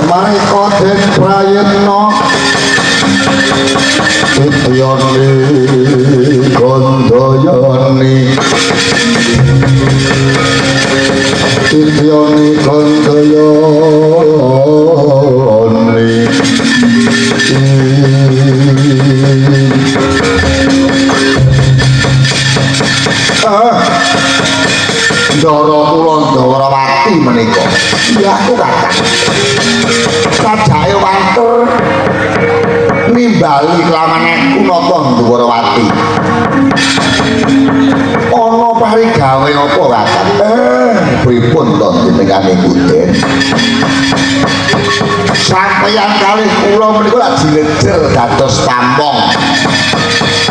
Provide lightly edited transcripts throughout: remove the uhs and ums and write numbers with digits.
Mareka den prayitna Ityane Gandayani Ityane Gandayani Ndara kula Ndarawati menika ya aku kakak sajake wantur nimbali kelawan aku napa Ndarawati ana parigawe apa kakak pripun to jenengane Kuden sampeyan kalih kula menika lak dilejer dados pamong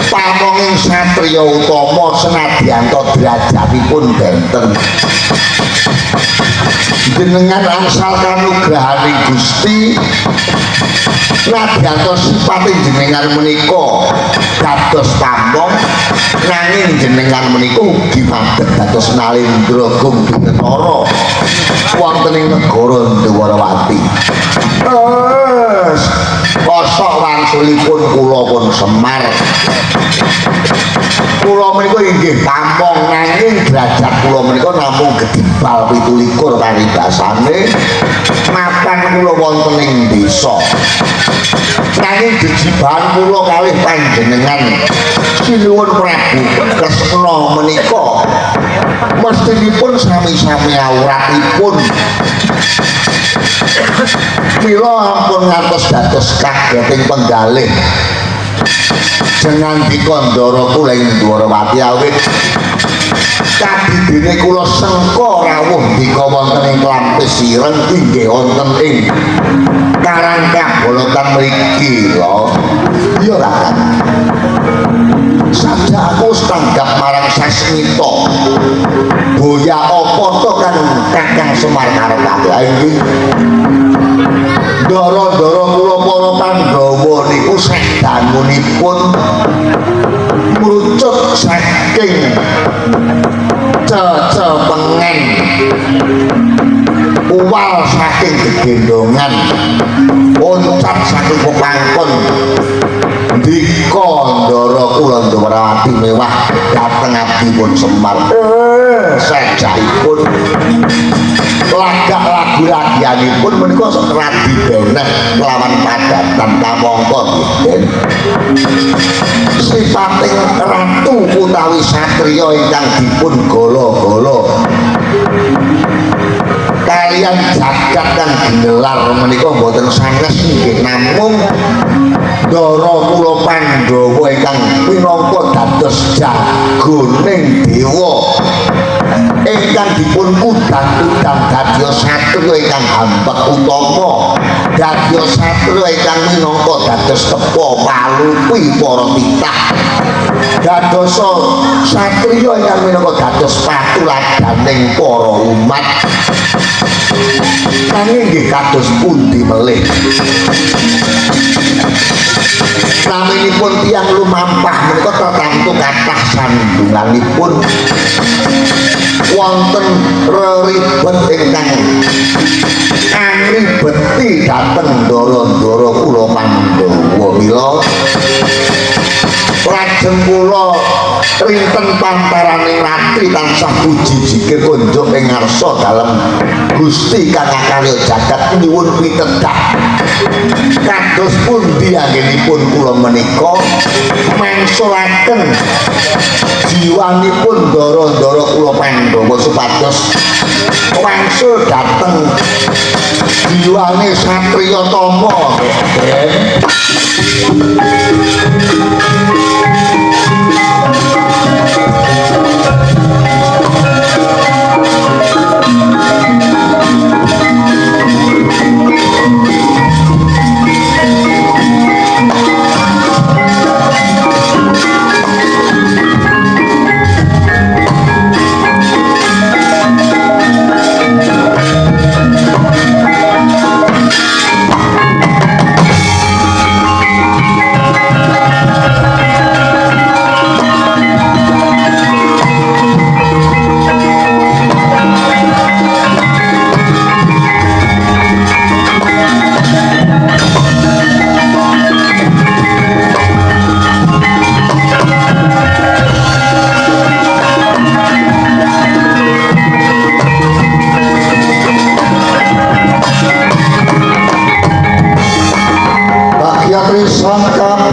pamonging satriya utama senadyan to derajatipun benten jenengan angsal kanugrahaning Gusti nadyan to sipating jenengan menika dados pamong nanging jenengan menika ugi madhep dados Nalendra Gungdinara wonten ing negara Ndarawati kosok wangsulipun kula pun Semar kula menika inggih pamong nanging derajat kula menika namung gedimbal 17 paribasane mapan kula wonten ing desa nanging jejibahan kula kalih panjenengan Sinuwun Prabu Kresna menika mestinipun sami-sami awratipun mila ampun ngantos dados kageting penggalih jengandika Ndara kula ing Ndarawati awit kadidene kula sengka rawuh dika wonten ing Klampis Ireng inggih wonten ing Karang Kabolotan mriki lho iya ra saja aku tanggap marang Sasmita boya apa to kan Kakang Semar karo Kakang iki Ndara-ndara kula para Pandhawa niku sedangunipun mrucut saking Cepengen uwal saking gegendongan oncat saking pepangkon ndika Ndara kula Ndarawati mewah dhateng abdipun Semar sajaipun lagak lagu ragianipun menika radi beneh lawan padatan kamangka nggih sipating ratu utawi satriya ingkang dipun gala-gala kalian jagat kang ginelar menika mboten sanes nggih namung Ndara kula Pandhawa ingkang minangka dados jagoning dewa ingkang dipun udang-udang dadya satriya ingkang hambek utama dadya satriya ingkang minangka dados tepa palupi para titah dados satriya ingkang minangka dados patuladaning para umat nanging nggih kados pundi melih naminipun tiyang lumampah menika tertamtu kathah sandunganipun wonten reribet ingkang angribeti dhateng Ndara-ndara kula Pandhawa mila lajeng kula rinten pantaraning ratri tansah puji jikir kunjuk ing ngarsa dalem Gusti kang karya jagat nyuwun pitedah kados pundi anggenipun kula menika mangsulaken jiwanipun Ndara-ndara kula Pandhawa supados wangsul dhateng jiwane satriya tama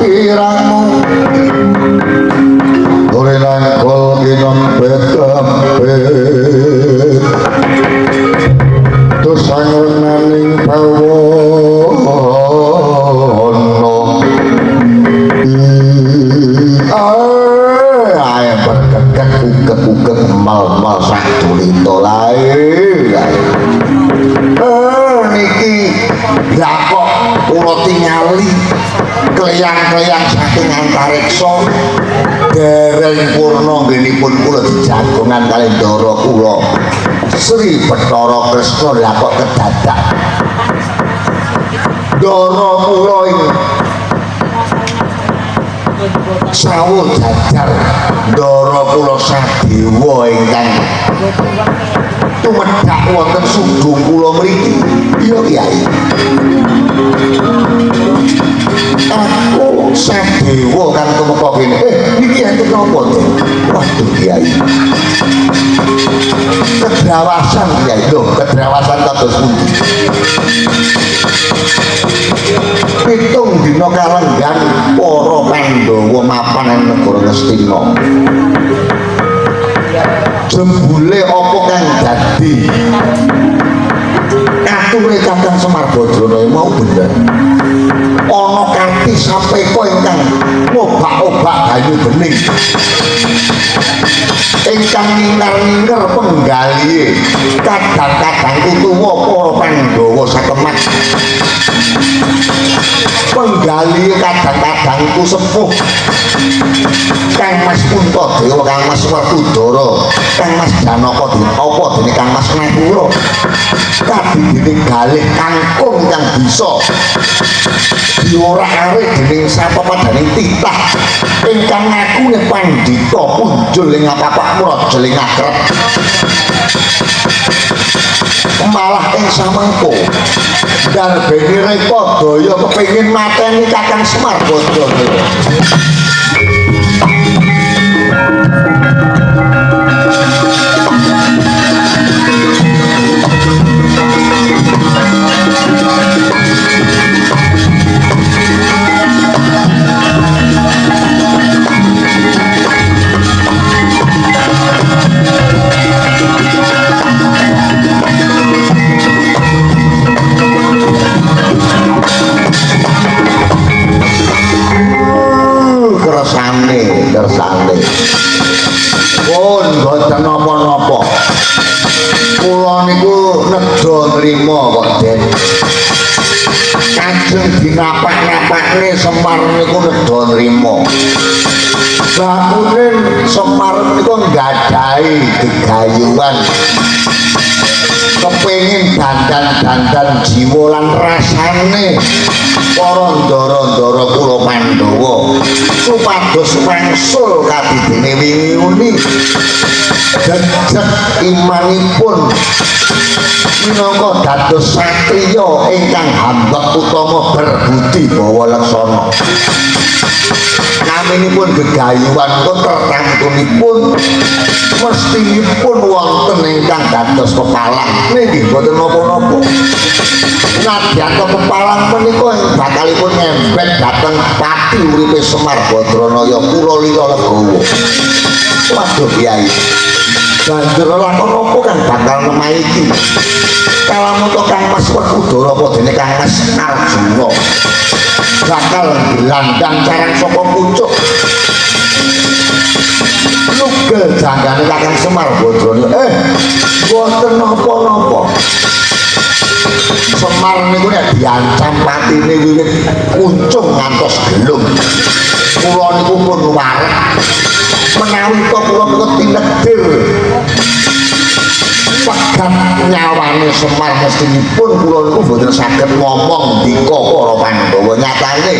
pirangmu ora nangkol kinon betapet dosanganing pawono ae berkekek ugek-ugek mal-mal sak culita lae niki lha kok kula tingali kleyang-kleyang saking antareksa dereng purna nggenipun kula dijagongan kalih ndara kula Sri Bathara Kresna lha kok kedadak ndara kula ing sawu jajar ndara kula sadewa ingkang tumedhak wonten sundung kula mriki iya Kyai aku sadewa kan tumeka kene niki enten napa to waduh Kyai kedrawasan Kyai lho kedrawasan kados pundi pitung dina kalenggan para Pandhawa mapan ing negara Ngastina jembule apa kang dadi ature Kakang Semar Badrana mau bener ana kanthi sampai kok ingkang ngobak-obak banyu bening ingkang ningar-ningar penggalihe kadang-kadang tuwa para Pandhawa sakemat penggalihe kadang-kadang ku sepuh Kang Mas Puntadewa Kang Mas Werkudara Kang Mas Janaka apa dene Kang Mas Nakura kadidene galih kangkung kang bisa diorak-arik dening sapapadaning titah ingkang ngakune pandhita punjul ing apapak mraja ing akrep malah ing samangka darbene Rekodaya kepengin mateni Kakang Semar Badrana kersane pun boten napa-napa kula niku nedha nrima kok Den kajeng dinapak-napakne Semar niku nedha nrima bakune Semar niku nggadahi gegayuhan kepengin dandan-dandan jiwa lan rasane para ndara-ndara kula Pandhawa supados wangsul kadidene wingi jejeg imanipun minangka dados satriya ingkang hambak utama berbudi bawa laksana naminipun gegayuhan tertamtunipun mestinipun wonten ingkang dados kepalang nggih boten napa-napa nadyan kepalang menika bakalipun ngembet dhateng pati uripe Semar Badrana ya kula lira legawa waduh Kyai banjur lakon apa kang bakal nemaiki kalamun Kang Mas Werkudara apa dene Kang Mas Arjuna bakal dilandang carang saka pucuk nugel janggane Kakang Semar Badrana boten napa-napa Semar niku nek diancam patine wiwit kuncung ngantos gelung kula niku pun wareg menawi kula tinegdir pegat nyawane Semar mestinipun kula niku boten saged ngomong ndika para Pandhawa nyatane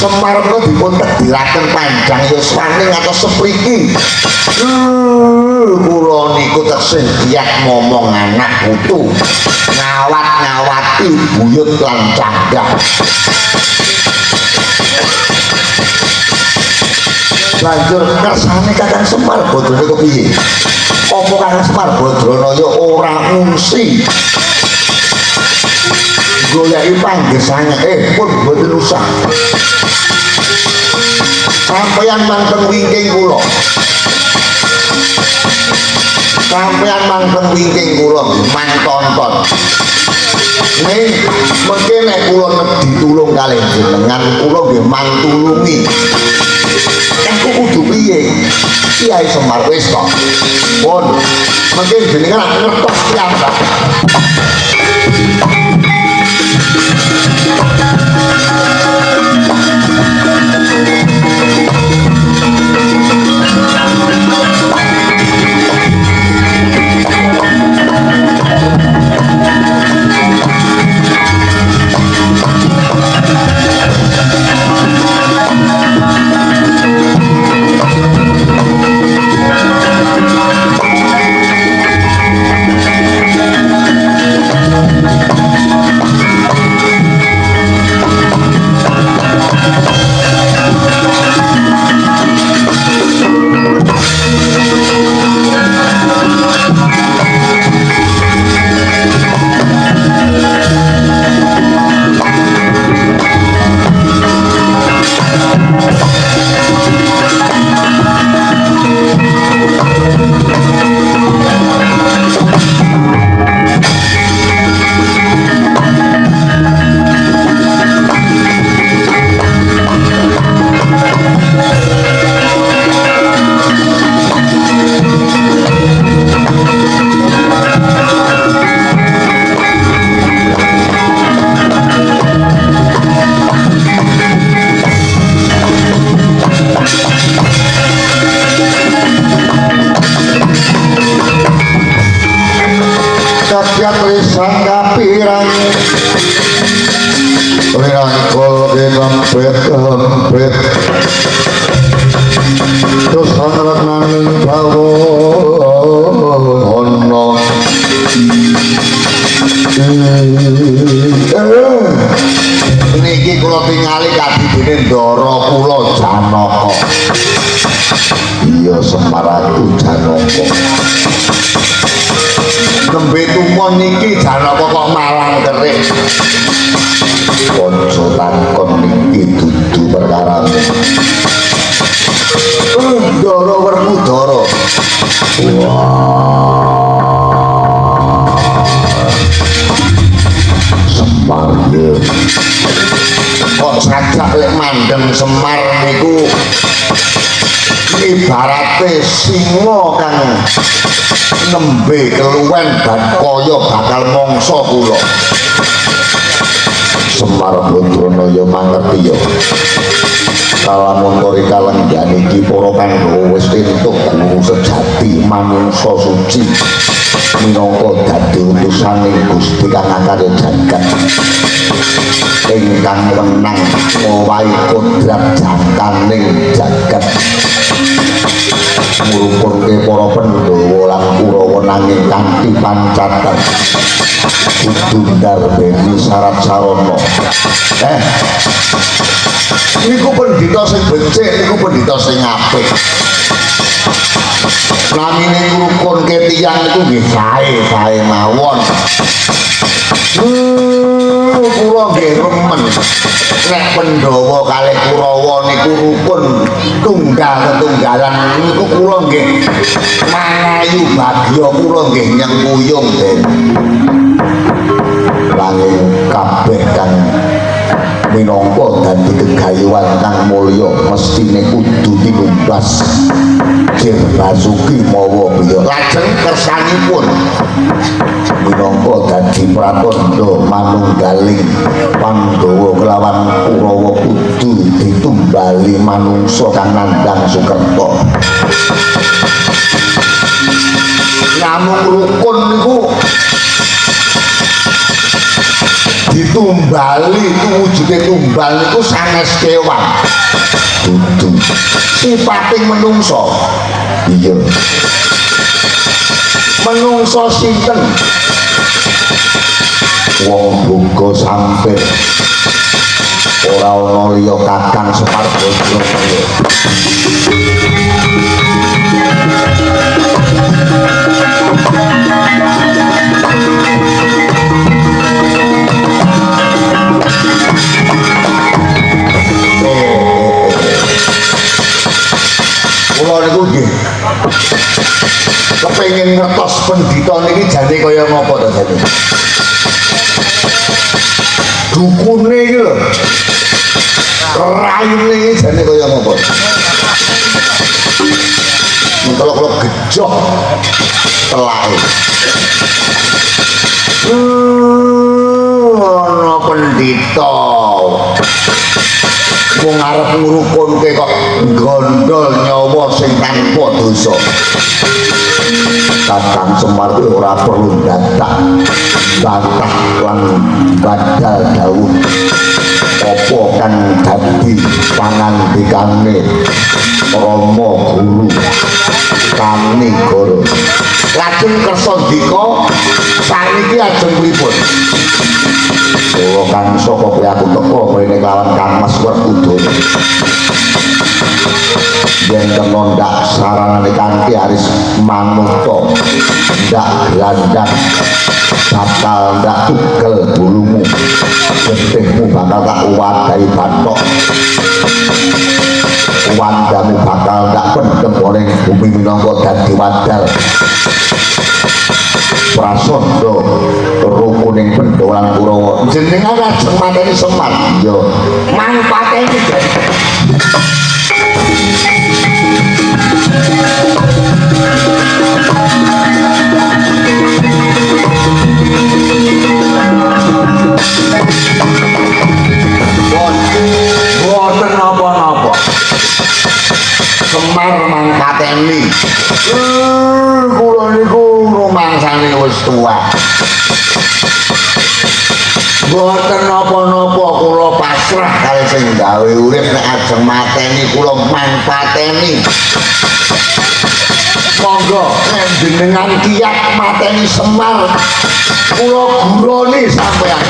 Semar menika dipun tegiraken panjang yuswane ngantos sepriki kula niku tersih giat ngomong anak putu ngawat-ngawati buyut lan cagah banjur kersane Kakang Semar Badrana kepiye apa Kakang Semar Badrana ya ora ngungsi nggo digoleki panggesane pun mboten usah. Sampeyan mangken wingking kula. Sampeyan mangken wingking kula mantonton. Ning mengke nek kula ditulung kalih jenengan kula nggih mantulungi. Aku kudu piye? Kiai Semar wis kok. Pun mengke jenengan ngertos piyambak. Niki kula tingali kadidene Ndara kula Janaka. Iya Semar aku Janaka. Nembe tumon niki Janaka kok malang kerik. Kanca takon niki dudu perkaramu. Ndara Werkudara. Semar ya. Kok sajak lek mandeng Semar niku ibarate singa kang nembe keluwen dan kaya bakal mangsa kula. Semar Badranaya mangerti ya. Kalamun kori kalenggan iki para Pandhawa wis entuk guru sejati manungsa suci minangka dadi utusaning Gusti Kang Akarya Jagat ingkang menang ngowahi kodrat jangkaning jagat ngrumpulke para Pandhawa lan Kurawa nanging kanthi pancatan kudu ndarbeni syarat sarana. Niku pendhita sing becik, niku pendhita sing apik. Namine ngrukunke tiyang niku nggih sae mawon. Kula nggih remen nek Pandhawa kalih Kurawa niku rukun tunggal-tunggalan niku kula nggih mangayu bagya kula nggih nyengkuyung den. Langing kabeh kang minangka dadi gegayuhan kang mulya mestine kudu tinumbas Jir Basuki mawa beliau lajeng kersanipun minangka dadi pratandha manunggaling Pandhawa kelawan Kurawa kudu ditumbali manungsa kang nandhang Sukerta. Namung rukun niku ditumbali itu wujude tumbal niku sanes kewan dudu sipating menungso. Iya menungso sinten wong buka sampir ora ana liya Kakang Semar Badranaya. pendhita niki jane kaya ngapa to jane? Dukune iki lho. Raine jane kaya ngapa? Kalau gejok telake. Ana pendhita. Wong arep ngrukunke kok gondol nyawa sing tanpa dosa. Kakang Semar ora perlu dadak bantah lan badal dawuh apa kan dadi pangandikane Rama Guru Kanigara. Lajeng kersa ndika saniki ajeng pripun? Kula kang saka kowe aku teka mrene lawan Kang Mas Werkudara. Yen kena ndak saranane kanthi aris manungsa ndak glandang bakal ndak tugel bulumu getihmu bakal tak wadahi bathok wandamu bakal ndak pendem oleh bumi minangka dadi wadal prasanda rukuning pendolan Kurawa jenengan ajeng mateni Semar ya mangpateni boten napa-napa Semar mangkateni kula niku rumangsane wis tuwa boten napa-napa kula pasrah kali sing gawe urip nek ajeng mateni kula mangkateni monggo jenengan kiyat mateni Semar kula gurone sampeyan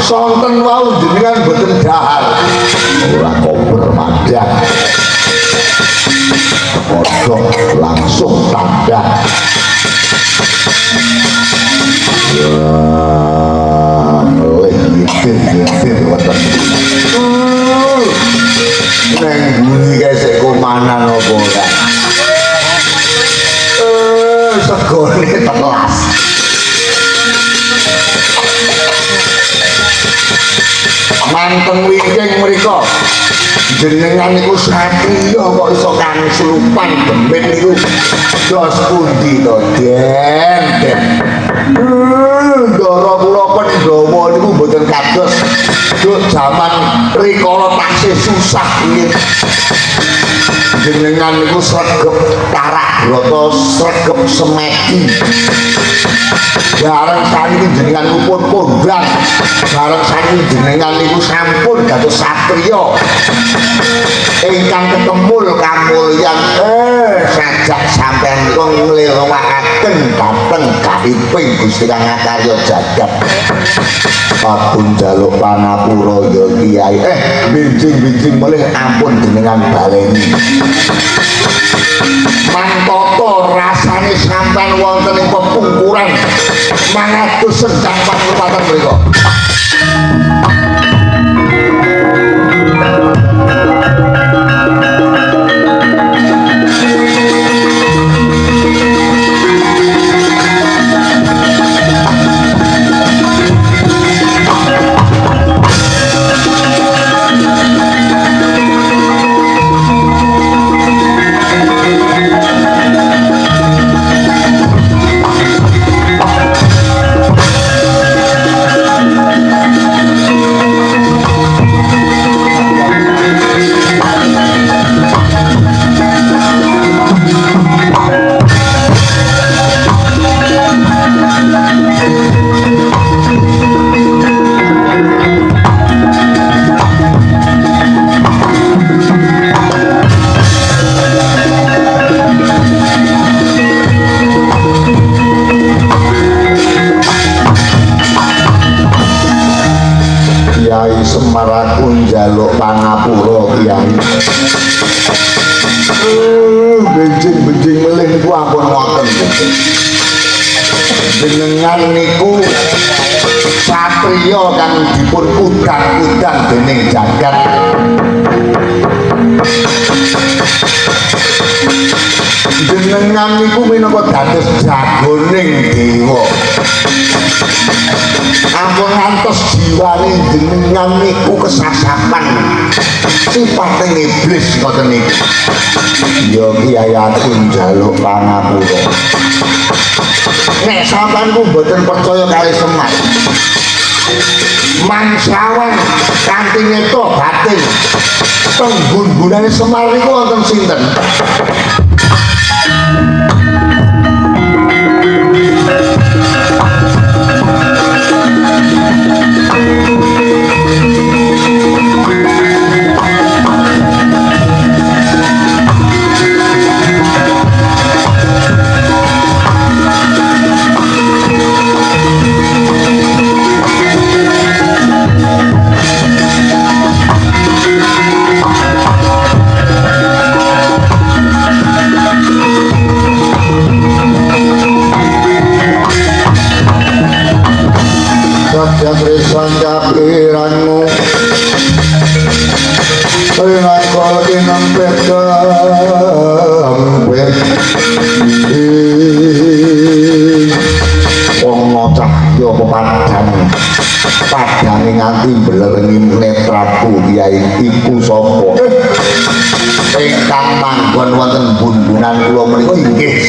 sonten wau jenengan boten dahar ora kober madang kodok langsung tandak melih ngitir wonten neng bumi kesek kumanan apa ora segone telas manteng wingking mriko jenengan niku satriya kok iso kang slupan demit niku dos pundi to Den ndara kula Pandhawa niku mboten kados duk jaman rikala taksih susah nggih jenengan niku sregep tarak brata sregep semeki bareng saniki jenengan pun kondang bareng saniki jenengan niku sampun dados satriya ingkang ketemul kamulyan sajak sampeyan niku nglilawakaken dhateng kaiping Gusti Kang Karya Jagat Pun jaluk pangapura ya Kiai bincing-bincing melih ampun jenengan baleni mangkata rasane sampean wonten ing pepungkuran mangatus sendang panglipatan mriku Semaraku njaluk pangapura Kyai. Benjing-benjing melih niku ampun wonten. Jenengan niku satriya kang dipun udang-udang dening jagat. Jenengan niku minangka dados jagoning dewa. Ampun ngantos jiwane jenengan niku kesasapan sipating iblis ngoten niku. Ya Kyai aku njaluk pangapura. Nek sampean ku mboten percaya kali Semar. Mangsawan kanthi nyeta batin. Teng gun-gunane Semar niku wonten sinten? Jatresan kapiranmu dengan kolki nempet kempet wong ngocah yo pepadang padange nganti mblerengi netraku Kyai iku sapa ingkang manggon wonten bundunan kula menika inggih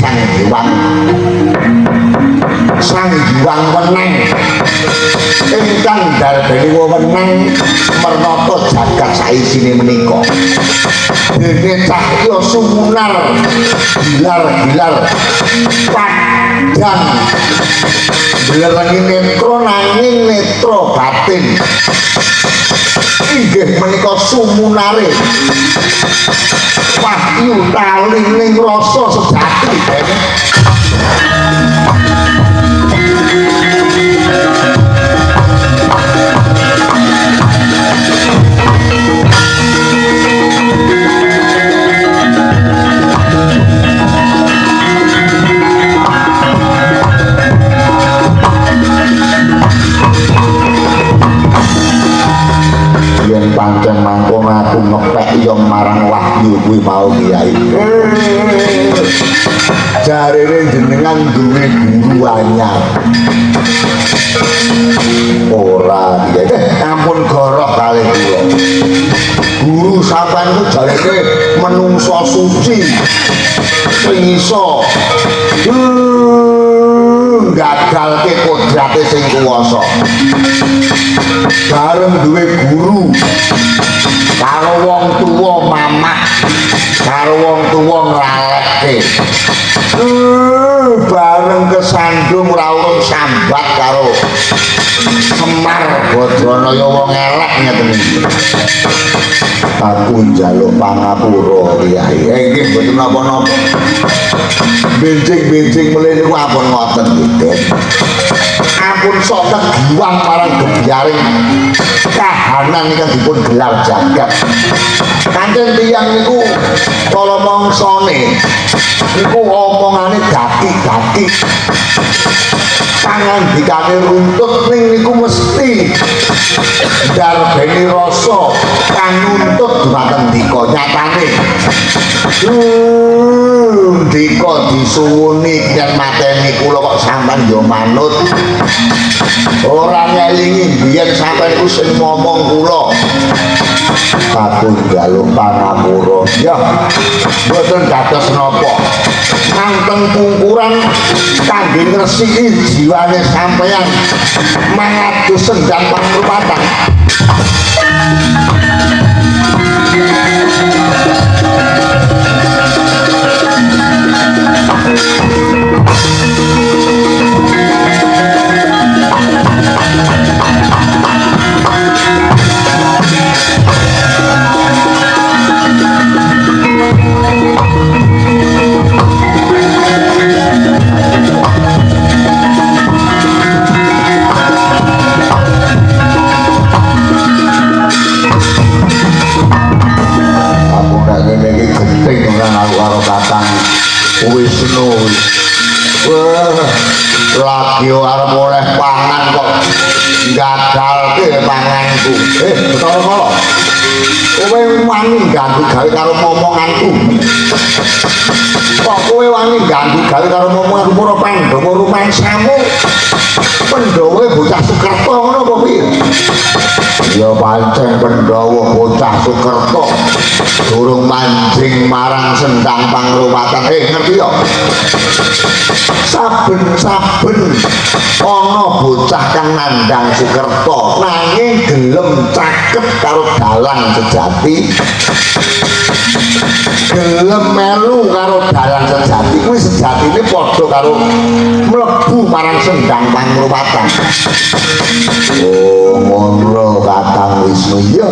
Sang Hyang Weneng ingkang darbeni wewenang mernata jagat saisine menika dene cahya sumunar gilar-gilar padhang blerengi netra nanging netra batin inggih menika sumunare wahyu talining rasa sejati dene pancen mangko jarene jenengan duwe guru anyar. Ora iya ampun goroh kalih kula. Guru sampean ku jarene menungso suci. Sing iso gagalke kodrate sing kuwasa. Bareng duwe guru karo wong tuwa mamak karo wong tuwa nglalekke. Bareng kesandung ora urung sambat karo Semar Badranaya wong elek ngeten iki. Aku njaluk pangapura Kyai. Nggih mboten napa-napa. Benjing-benjing mlih niku ampun ngoten nggih. Ampun soket giwang marang gebyaring kahanan ingkang dipun gelar jagat. Kanjeng tiyang niku kala mangsane niku omongane gati-gati. Pangandikane runtut ning niku mesti ndarbeni rasa kang nuntut dumateng dika nyatane. Dika disuwuni yen mateni kula kok sampean yo manut. Ora ngelingi biyen sampean iku sing ngomong kula. Aku njaluk pangapura. Ya, mboten dados napa. Manteng pungkuran kangge ngresiki jiwane sampeyan mangadu sendang pangruwatan. Wisnu lagi arep oleh pangan kok gagalke panganku. Betara kowe wani ganggu gawe karo momonganku. Kok kowe wani ganggu gawe karo momonganku para Pandhawa rumangsamu. Pandhawa bocah Sukerta ngono apa piye? Ya pancen Pandhawa bocah Sukerta durung manjing marang sendang pangruwatan. Ngerti ya? Saben-saben ana bocah kang nandhang Sukerta nanging gelem caket karo dalang sejati. Gelem melu karo dalang sejati kuwi sejatine padha karo mlebu marang sendang pangruwatan. Oh, ngono Kakang Wisnu ya.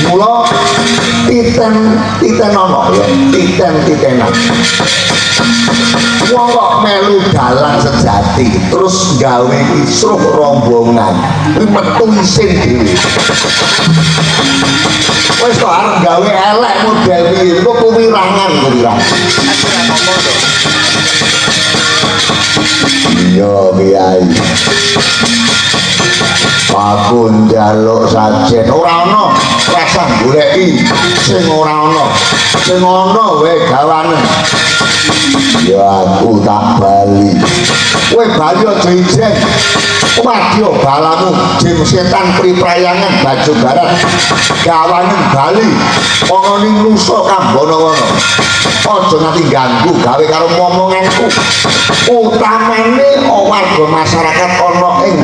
Mula titen ana ya, titen-titenan. Wong kok melu dalang sejati terus gawe kisruh rombongan kuwi metu isin dhewe. Wis kok arep gawe elek model iki kok kuwirangan. Iya Kyai. Aku njaluk sajen ora ana rasa goleki sing ora ana. Sing ana wae gawanen. Ya aku tak bali. Kowe bali aja ijen. Wadya balamu jin setan priprayangan baju barat. Gawanen bali ana ning nusa Kambono-wono. Aja nganti ganggu gawe karo momonganku. Utamane warga masyarakat ana ing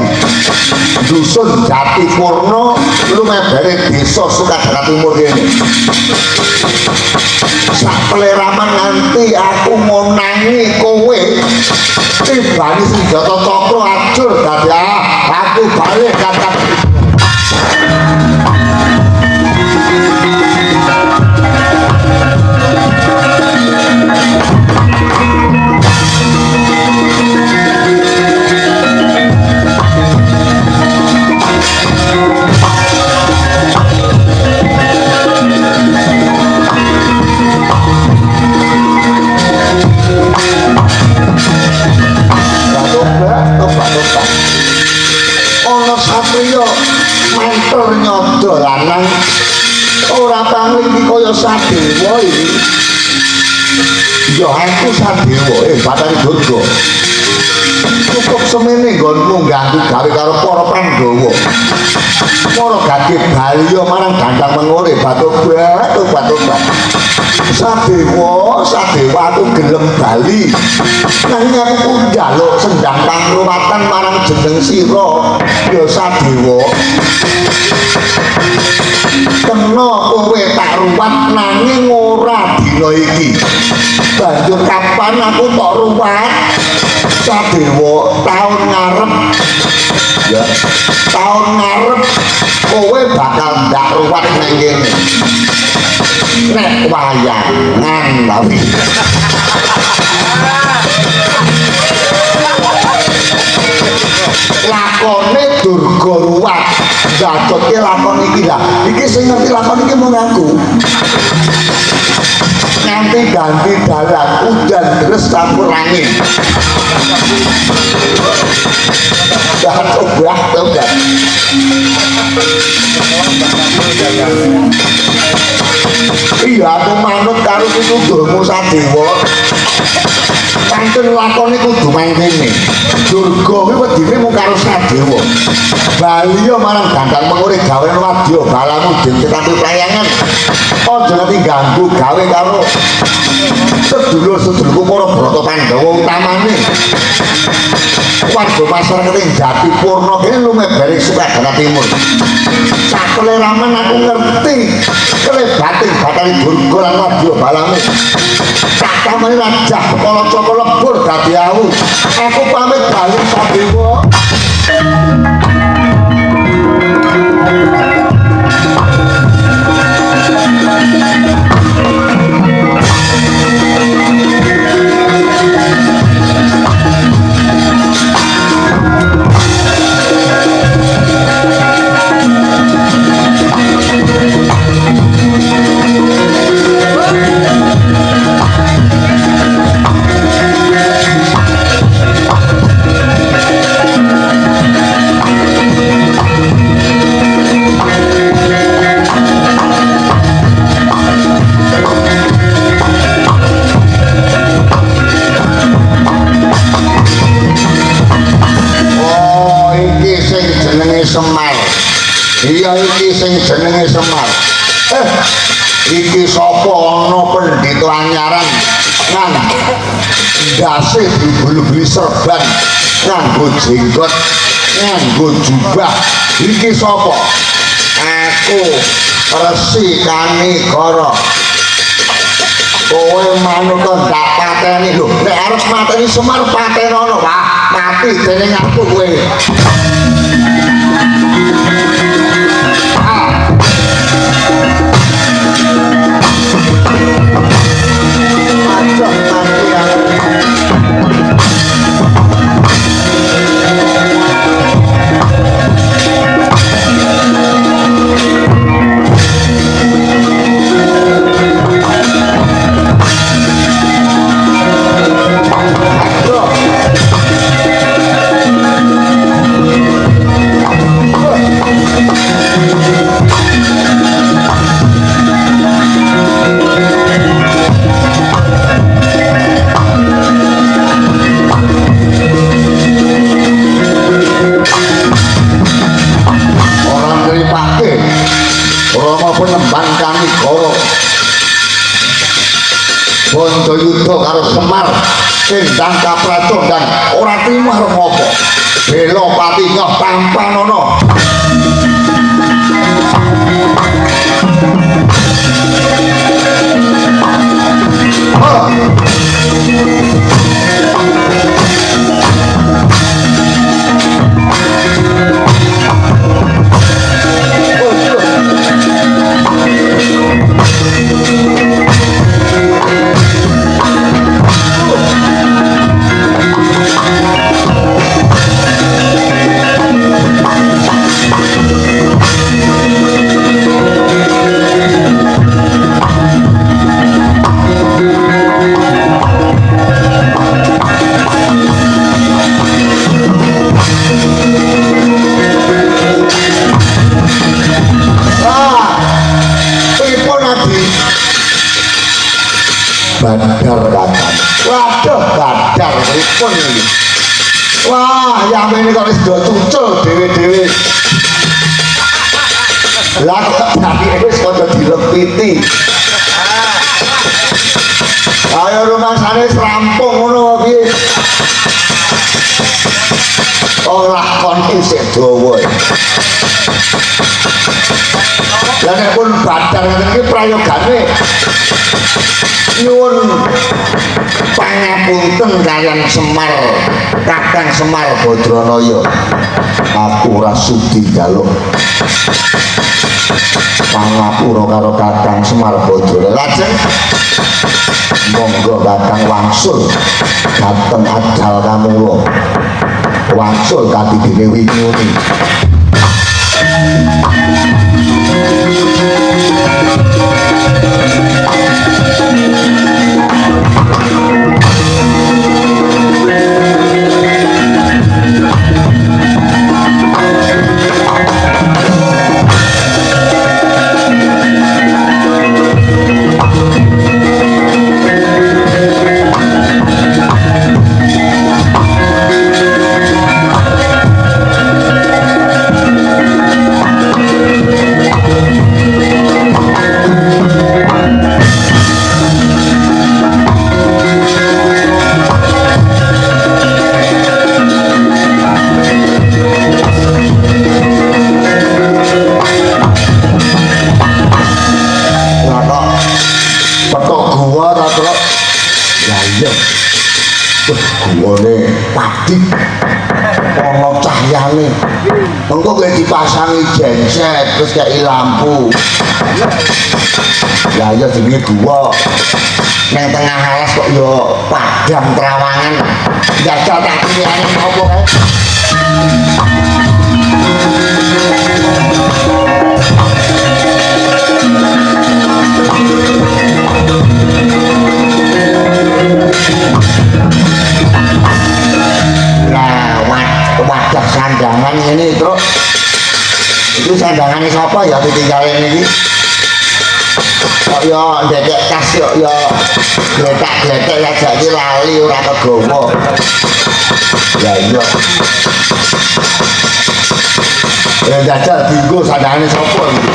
dusun Jatipurna lumebere desa Sukadana Timur kene. Sak peleraman nganti aku ngonangi kowe tibane senjata cakra ajur dadi aku balik kakak. Ana satriya ya aku Sadewa Batari Durga cukup semene nggonmu ganggu gawe karo para Pandhawa para gage Baliya marang Gandang Mengore batu-batu Sadewa aku gelem bali nanging aku njaluk sendang pangruwatan marang jeneng sira ya Sadewa kena kowe tak ruwat nanging ora dina iki banjur kapan aku tak ruwat Sadewa tahun ngarep ya tahun ngarep kowe bakal ndak ruwat nang kene nek wayangan tapi lakone Durga ruwat gacoke lakon iki lah iki sing ngerti lakon iki mung aku nganti ganti dalan udan deres campur angin jangan coba kan iya aku manut karo pitulurmu Sadewa pantun lakone kudu main kene Durga kuwi wedine mung karo Sadewa Baliya marang Gandang Mengore gawe wadya balamu dene kanthi playangan aja nganti ganggu gawe karo sedulur-sedulurku para Brata Pandhawa utamane warga masyarakat ing Jatipurna kene lumebare Sukadana Timur sakle ramen aku ngerti kelebating Batari Durga lan wadya balamu sakamane rajah kala Caka Lebur dadi awu aku pamit bali Sadewa Semar iya iki sing jenenge Semar iki sapa ana pendhita anyaran ndase dibulu-bulu serban nganggo jenggot nganggo jubah iki sapa aku Resi Kanigara kowe manut ndak pateni lho nek arep mateni Semar patenono wah mati dening aku kowe Bondo yudha karo Semar sendang kapracondhan ora trimo arep ngopo bela pati nyoh tampanana sandangan. Waduh gadar pripun iki. Wah, yamene kok wis do cucul dhewe-dhewe. Lah kok dadi wis padha dilepiti. Ayo rumangsane rampung ngono piye? Ora kon isih dawa. Lah nek pun badar ngene iki prayogane nyuwun pangapunten kaliyan Semar Kakang Semar Badranaya. Aku ora sudi njaluk pangapura karo Kakang Semar Badranaya. Lajeng monggo Kakang wangsul dhateng adal kamula. Wangsul katidine winyuni. Guwane padhit ana cahyane. Engko kowe dipasangi genset terus kei lampu. Lah ya jenenge guwa. Nang tengah alas kok ya padhang trawangan. Jajal tak pilihane apa kae. Wadah sandangan ini terus itu sandangan siapa ya ditinggalin ini kok ya ndekek tas kok ya gletak-gletak ya jadi lali ora kegowo ya iya ya jajal dinggo sandangan siapa ini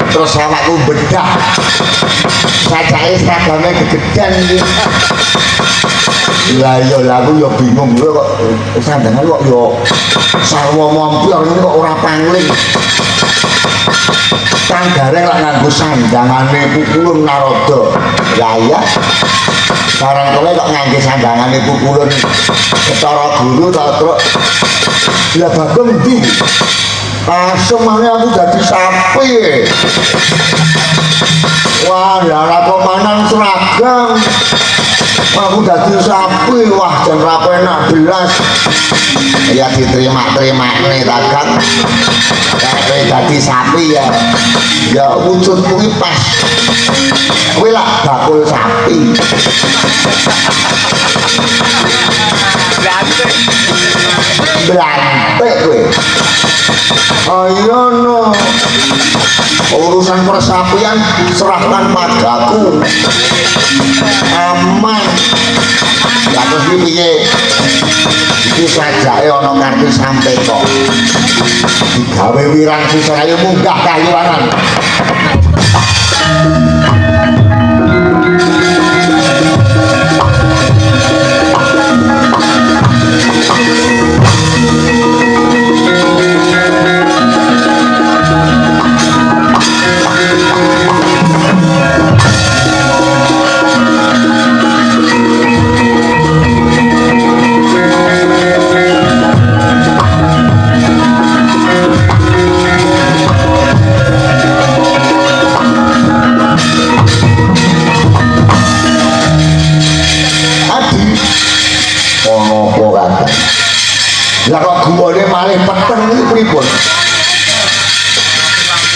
terus awakku bedah sajake seragamnya gegedan iki lah iya aku ya bingung kok sandangan kok ya sarwa mampir ini kok ora pangling Kang Gareng lak nganggo sandangane pukulun Narada lah iya barang kowe kok nganggo sandangane pukulun secara guru ta terus lah bagong ndi semuanya aku jadi sapi. Wah, darah komandan seragam. Aku jadi sapi. Wah, jam berapa enak belas. Ya diterima-terima nih dagang. Kayak jadi sapi ya. Ya wujudku ini pas. Kowe lah bakul sapi. Belantek kowe. Ayo no. Urusan persapian serahkan padaku. Aman. Ya terus piye? Iki sajake ana kartu sampe kok. Digawe wirang sisa ayo munggah kayuanan.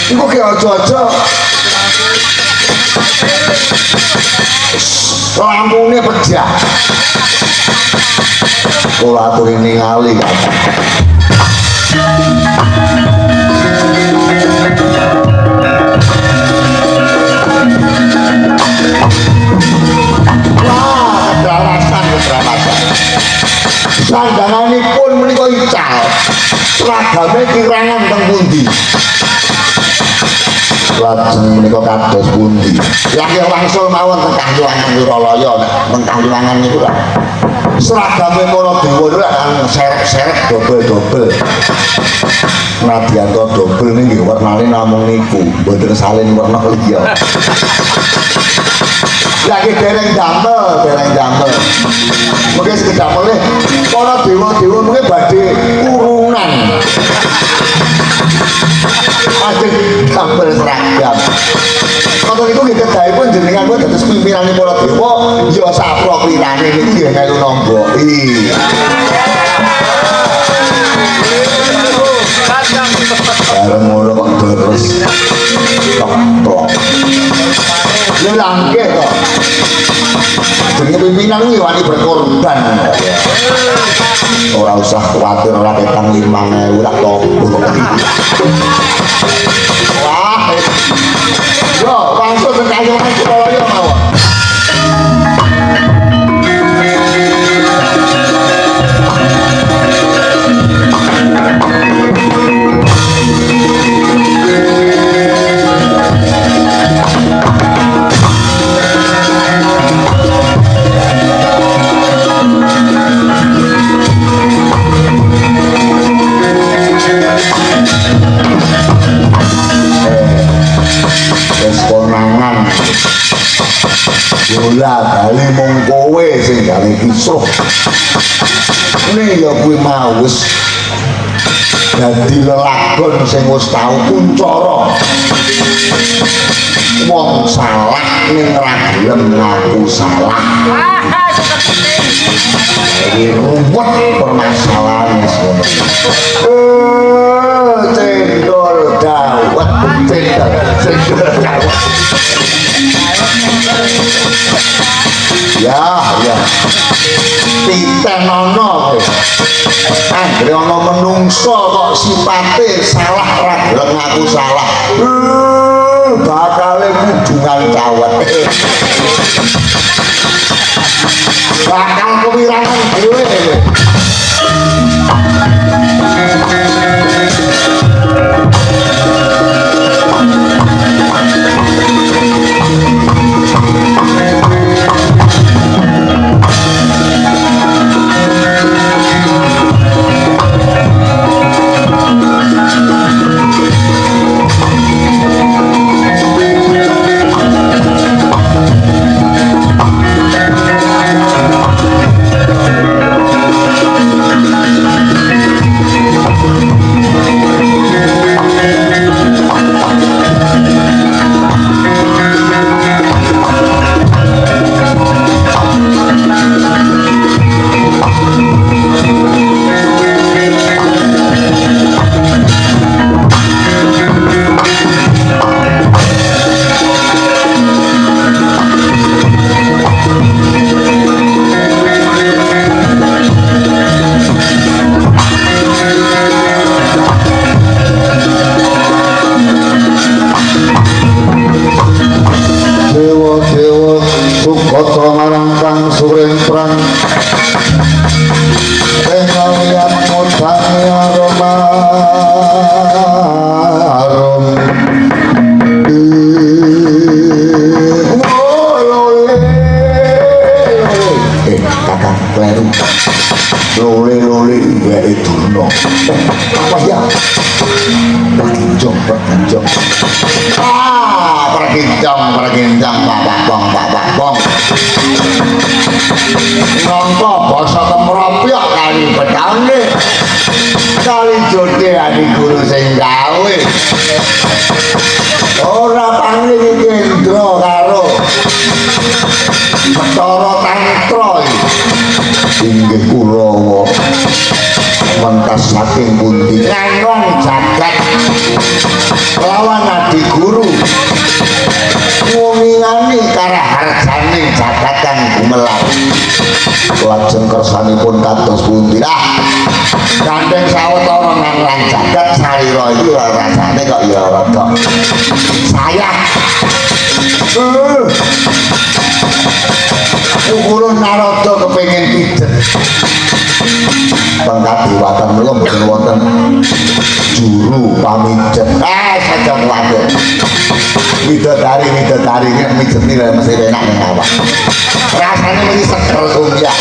Engko ki aja-aja lampune pejah. Kula aturi ningali kedramasan. Sandanganipun menika ical. Seragame kirangan teng pundi? Lajeng menika kados pundi? Yang wangsul mawon teng Kayuwangan Wiralaya nek teng Kayuwangan niku lho. Seragame para dewa niku kan seret-seret dobel-dobel. Nadyan to dobel niki warnane namung niku, mboten salin warna liya. Lagi dereng damel. Mungkin sekedar boleh para dewa-dewa mungkin badhe kurungan. Ajeng damel seragam. Konten iku nggih kedahipun jenengan kuwi dados pimpinan para dewa ya sapro klirane niku nggih melu nomboi. Bareng ngono kok terus tok. Lha langke kok. Jenenge pimpinan kuwi wani berkorban. Ora usah kuwatir ora ketang 5.000 ora tobo. Wah. Yo, langsung ke Kayuwangan Wiralaya mawon. Bola bali mung kowe sing gawe kisruh. Ini ya kuwi mau wis dadi lelagon sing wis tau kuncara. Wong salah ning ra gelem ngaku salah. Iki ruwet permasalahan ngono. Cendol dawet cendol dawet. Ya titenono anggere ana menungso kok sipate salah ra gelem ngaku salah bakale kudungan cawet bakal kewirangan dhewe. Saking pundi nganong jagat lawan niatnya kok ya rada saya Ukuran Narada kepengen pijet pangkat diwatan menika mboten wonten juru pamijet saja kuwatir widodari ini mijet ini mesti enak ning awak rasanya mesti seger umyak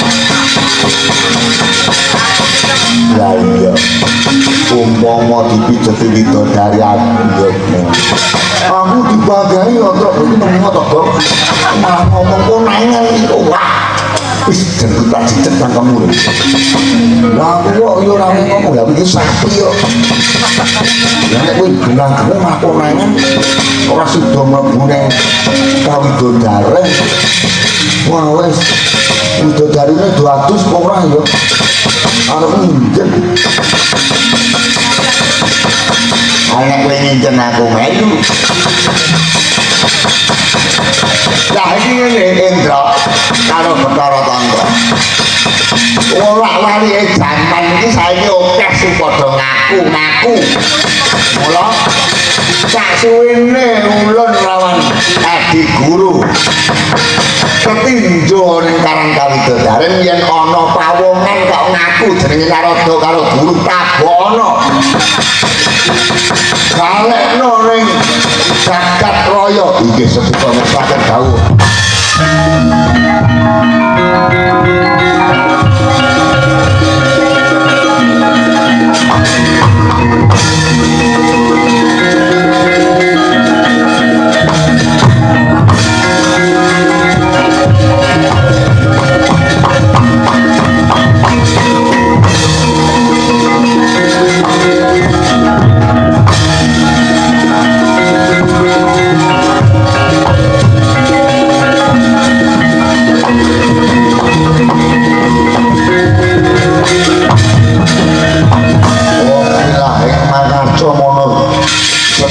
lah iya umpama dipijeti widodari aku aku dibagani otrok iki nemu to Bang malah ngomong konangan itu wah wis jeneng tak cicet nang kamu lah aku kok yo ora ngomong ya iki sapi yo ya nek kowe genang-genang malah konangan ora sida mlebu ning kawidodaren wah wis widodarine 200 ora yo arep nginjen anak kowe nginjen aku melu lah iki ngene Indra karo Bathara Tandra ora wali jaman iki saiki akeh sing padha ngaku mula sak suwene ulun lawan Adi Guru ketinjo ning Karang Kawidodaren yen ana pawongan kok ngaku jenenge Narada karo Guru tabono balekno ning jagat raya inggih sedaya mesaken dawuh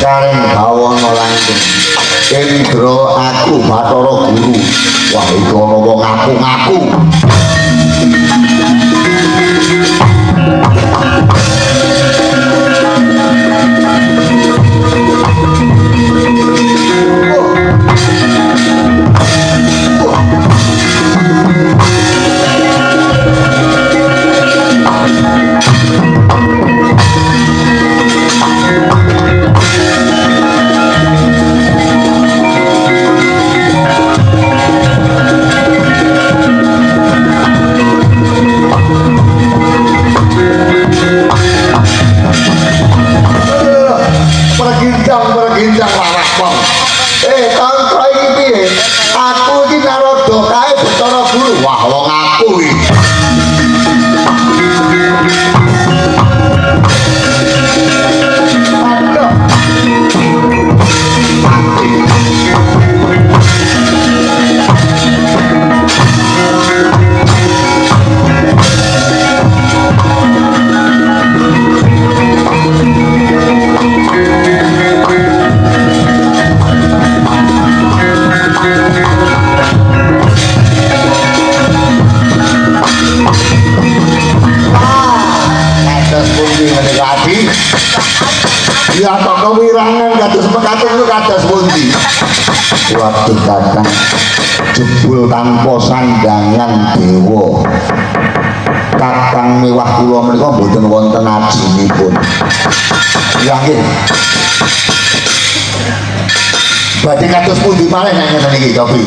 sekarang bawono langgeng Indra aku Bathara Guru wah iku ana wong ngaku-ngaku perginjang larak bang tantra iki piye aku iki Narada kae Bathara Guru wah wong aku iki ya tok kewirangan kados mekaten itu kados pundi waduh kakang jebul tanpa sandangan dewa kakang mewah kula menika mboten wonten ajinipun ya nggih badhe kados pundi malih nek ngeten iki Kopi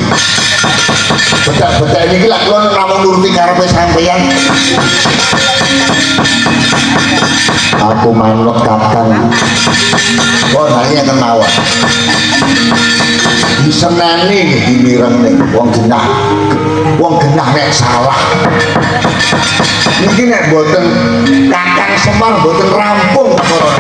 bedak-bedak niki lak kula namung nuruti karepe sampeyan aku manut kakang kok nanya kenawat diseneni dimireng nih wong genah nek salah niki nek boten kakang Semar boten rampung perkara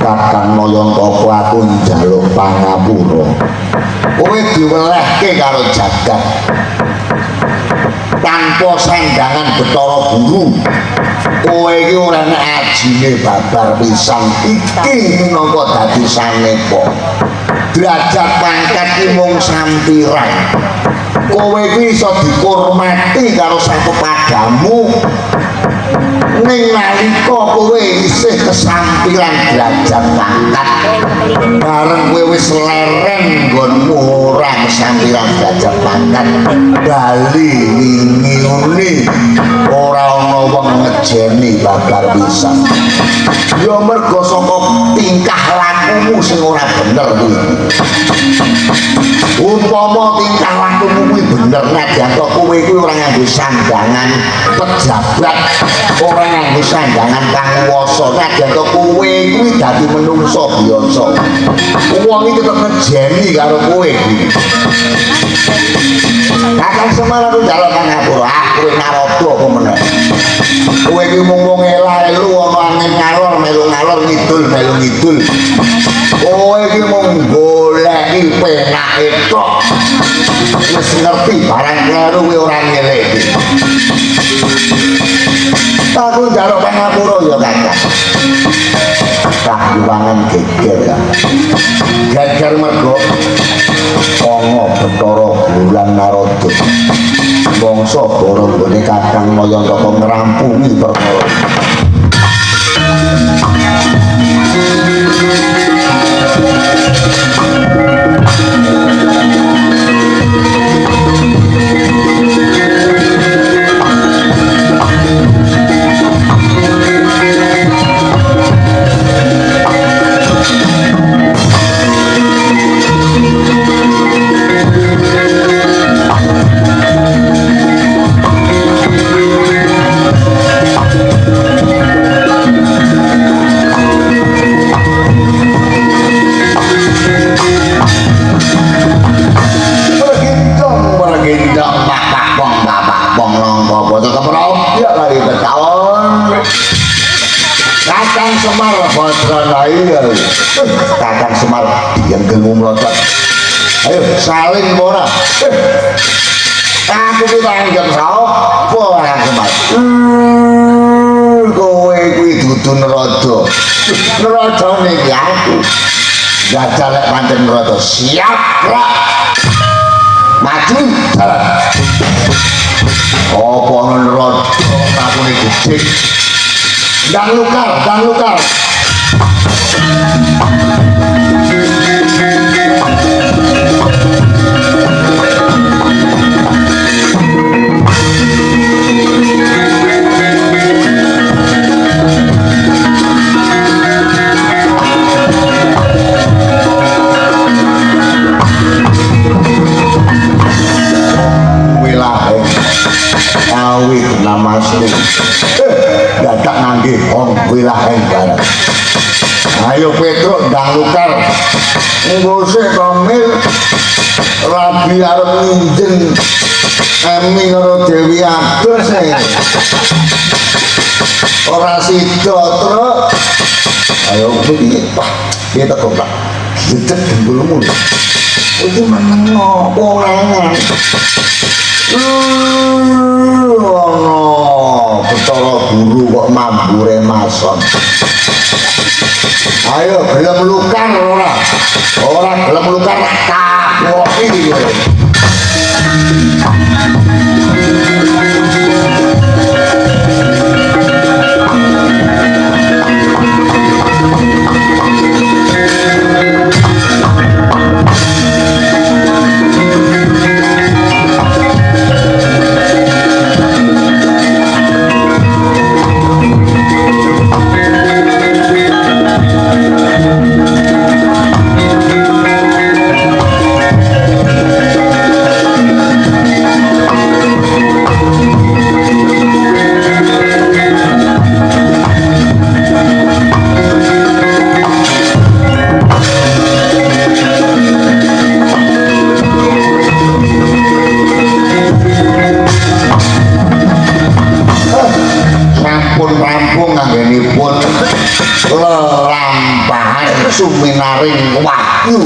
Kakang Nayantaka aku njaluk pangapura. Kowe diwelehke karo jagat tanpa sandangan Bathara Guru. Kowe iki ora nek ajine babar pisan iki minangka dadi sanepa. Derajat pangkat ki mung sampiran. Kowe iki iso dikurmati karo sakepadamu ning nalika kowe isih kesampiran derajat pangkat bareng kowe wis leren nggonmu ora kesampiran derajat pangkat bali nginguni ora ana wong ngejeni babar pisan ya mergo saka tingkah lakumu sing ora bener kuwi. Umpama tingkah lakumu kuwi bener nadyan kok kowe kuwi ora nganggo sandangan pejabat, ora nganggo sandangan panguwasa, nadyan kok kowe kuwi dadi menungso biasa. Wong iki tetep ngejeni karo kowe kuwi. Kakang Semar aku njaluk pangapura, aku narada apa meneh. Kowe iki mung elu ana angin ngalor melu ngalor ngidul melu ngidul. Kowe iki mung goleki penake tok. Wis ngerti barang kleru kowe ora ngeleki. Aku njaluk pangapura ya Kakang. Kahiwangan geger ya. Geger mergo Songo Bathara Bulan Narada. Bangsa Baranggane Kakang Nayantaka ngrampungi perkara. Kakang Semar Badranaya. Kakang Semar dienggen mlotot. Ayo saling ora. Aku ki tanggep sapa Kakang Semar? Kowe kuwi dudu Narada. Narada niki aku. Jajal lek pancen Narada siap ra. Maju jalan. Apa Narada aku niki gedhe. Dan lukar. Wilahe awi nama asli. Dadak ngangge wong wilahe barang. Ayo Petruk ndang lukar. Engko sik komil rabi arep nginjen Emi karo Dewi Agus ora sida truk. Ayo piye Pak? Piye tak kok? Jejeg dengkulmu. Iki meneng opo rangan. Bathara Guru kok mambure mason. Ayo gelem lukar ora? Ora gelem lukar tak woki kowe. suminaring wahyu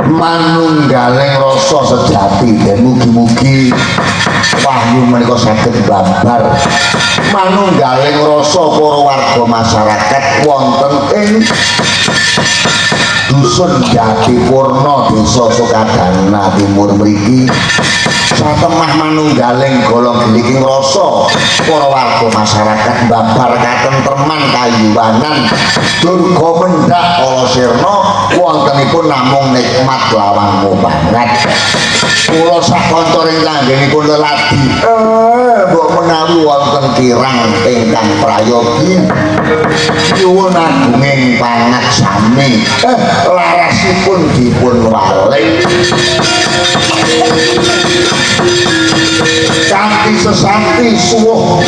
manunggaling rasa sejati dan mugi-mugi wahyu menika saged babar manunggaling rasa para warga masyarakat wonten ing dusun Jatipurna desa Sukadana Timur mriki satemah manunggaling golong giliking rasa para warga masyarakat babar katentreman kayuwanan durga mendak kala sirna wontenipun namung nikmat lawang banget kula sak kanca ingkang anggenipun leladi mbok menawi wonten kirang ingkang prayogi nyuwun agunging pangaksami larasipun dipun walik kanthi sesanti suwuh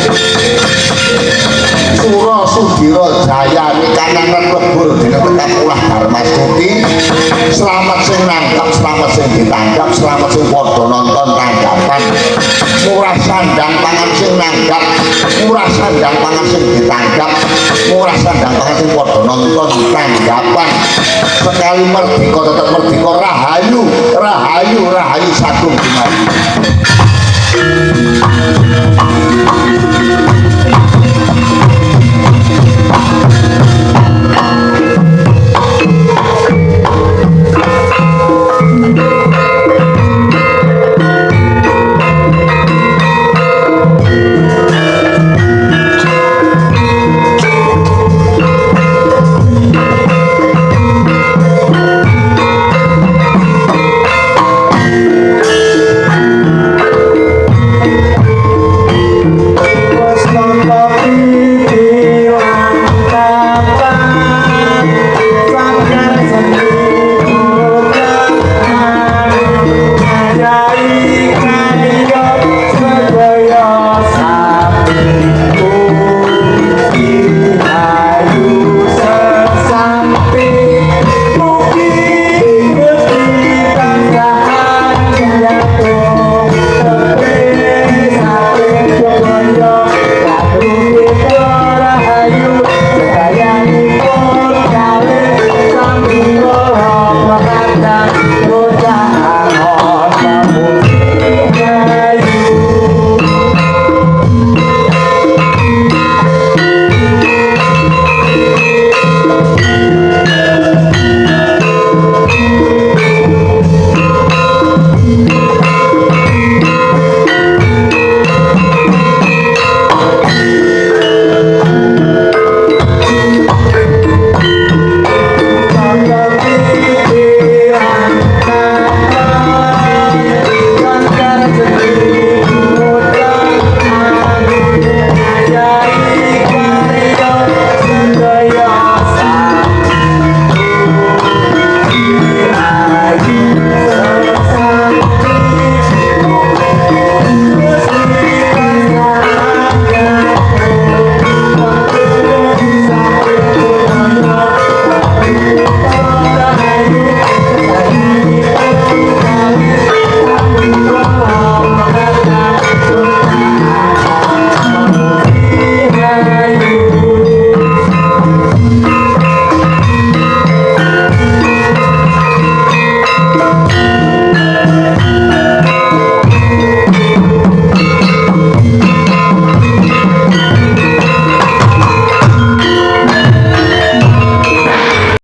Sura Sudira Jaya nikanan lebur dina tetap ulah Darmastuti selamat sing nangkap selamat sing ditangkap selamat sing padha nonton tanggapan murah sandang pangan sing nangkap murah sandang pangan sing ditangkap murah sandang pangan sing padha nonton tanggapan sekali merdeka tetap merdeka rahayu rahayu rahayu sagung dumadi